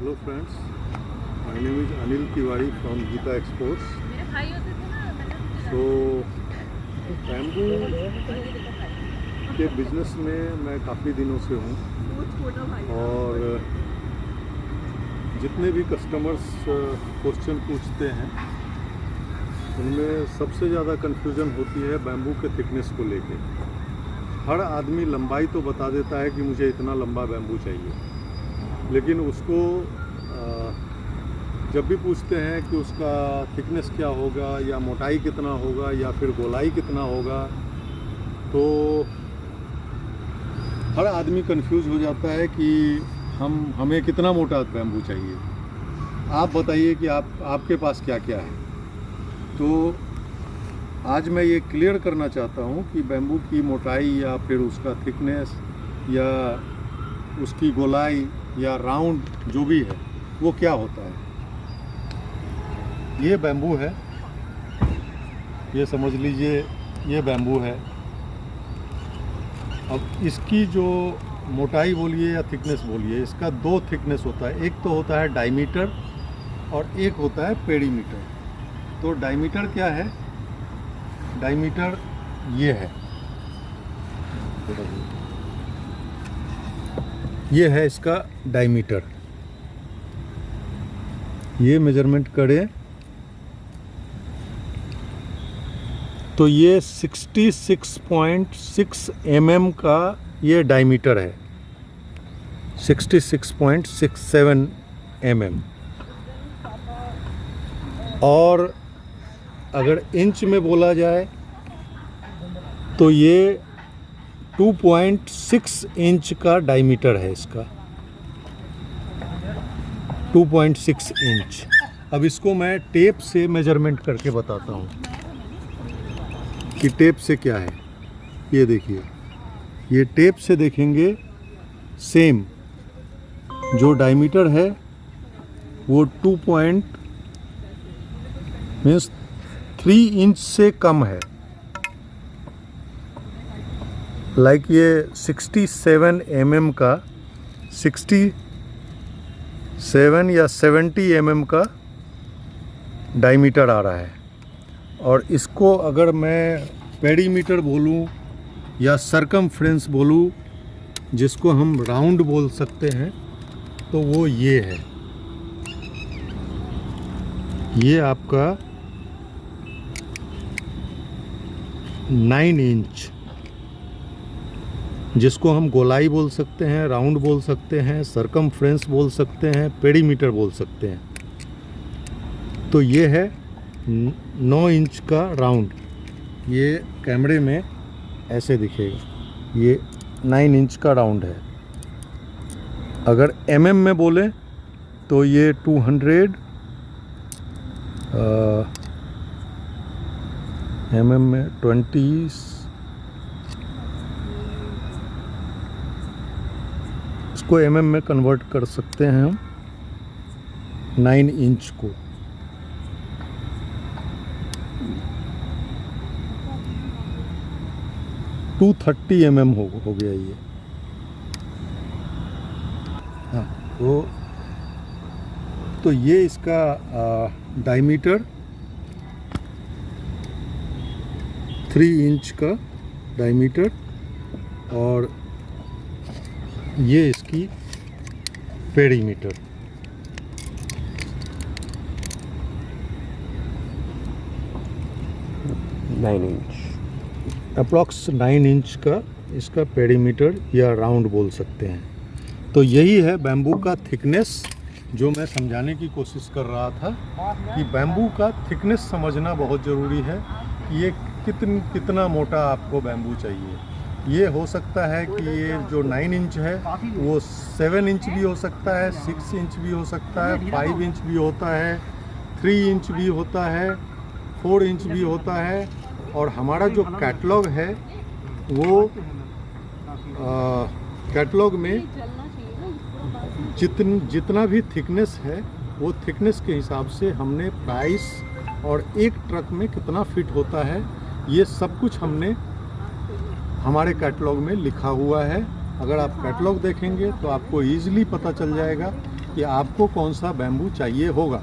Hello friends, my name is Anil Tiwari from Gita Exports. So, bamboo के business में मैं काफ़ी दिनों से हूँ और जितने भी कस्टमर्स क्वेश्चन पूछते हैं उनमें सबसे ज़्यादा कन्फ्यूज़न होती है बैम्बू के थिकनेस को लेके। हर आदमी लंबाई तो बता देता है कि मुझे इतना लंबा बैम्बू चाहिए, लेकिन उसको जब भी पूछते हैं कि उसका थिकनेस क्या होगा या मोटाई कितना होगा या फिर गोलाई कितना होगा, तो हर आदमी कंफ्यूज हो जाता है कि हमें कितना मोटा बैम्बू चाहिए। आप बताइए कि आपके पास क्या क्या है। तो आज मैं ये क्लियर करना चाहता हूँ कि बैम्बू की मोटाई या फिर उसका थिकनेस या उसकी गोलाई या राउंड जो भी है वो क्या होता है। ये बैम्बू है, ये समझ लीजिए ये बैम्बू है। अब इसकी जो मोटाई बोलिए या थिकनेस बोलिए, इसका दो थिकनेस होता है। एक तो होता है डायमीटर और एक होता है पेरीमीटर। तो डायमीटर क्या है? डायमीटर ये है, ये है इसका डायमीटर। ये मेजरमेंट करें तो ये 66.6 mm का ये डायमीटर है, 66.67 mm। और अगर इंच में बोला जाए तो ये 2.6 इंच का डायमीटर है इसका, 2.6 इंच। अब इसको मैं टेप से मेजरमेंट करके बताता हूँ कि टेप से क्या है। ये देखिए, ये टेप से देखेंगे सेम जो डायमीटर है वो 3 इंच से कम है। लाइक ये 67 mm का 67 या 70 mm का डायमीटर आ रहा है। और इसको अगर मैं पेरीमीटर बोलूं या सरकमफ्रेंस बोलूं, जिसको हम राउंड बोल सकते हैं, तो वो ये है। ये आपका 9 इंच, जिसको हम गोलाई बोल सकते हैं, राउंड बोल सकते हैं, सरकमफ्रेंस बोल सकते हैं, पेरीमीटर बोल सकते हैं। तो ये है 9 इंच का राउंड। ये कैमरे में ऐसे दिखेगा, ये 9 इंच का राउंड है। अगर mm में बोले तो ये 200 mm में 20, इसको mm में कन्वर्ट कर सकते हैं हम 9 इंच को। टू 230 mm हो गया ये। हाँ, तो ये इसका डायमीटर 3 इंच का डायमीटर, और ये इसकी पेरीमीटर। अप्रॉक्स 9 इंच का इसका पेरीमीटर या राउंड बोल सकते हैं। तो यही है बैम्बू का थिकनेस, जो मैं समझाने की कोशिश कर रहा था कि बैम्बू का थिकनेस समझना बहुत ज़रूरी है कि ये कितना मोटा आपको बैम्बू चाहिए। ये हो सकता है कि ये जो 9 इंच है वो 7 इंच भी हो सकता है, 6 इंच भी हो सकता है, 5 इंच भी होता है, 3 इंच भी होता है, 4 इंच भी होता है। और हमारा जो कैटलॉग है वो कैटलॉग में जितना भी थिकनेस है वो थिकनेस के हिसाब से हमने प्राइस और एक ट्रक में कितना फिट होता है, ये सब कुछ हमने हमारे कैटलॉग में लिखा हुआ है। अगर आप कैटलॉग देखेंगे तो आपको ईज़िली पता चल जाएगा कि आपको कौन सा बैम्बू चाहिए होगा।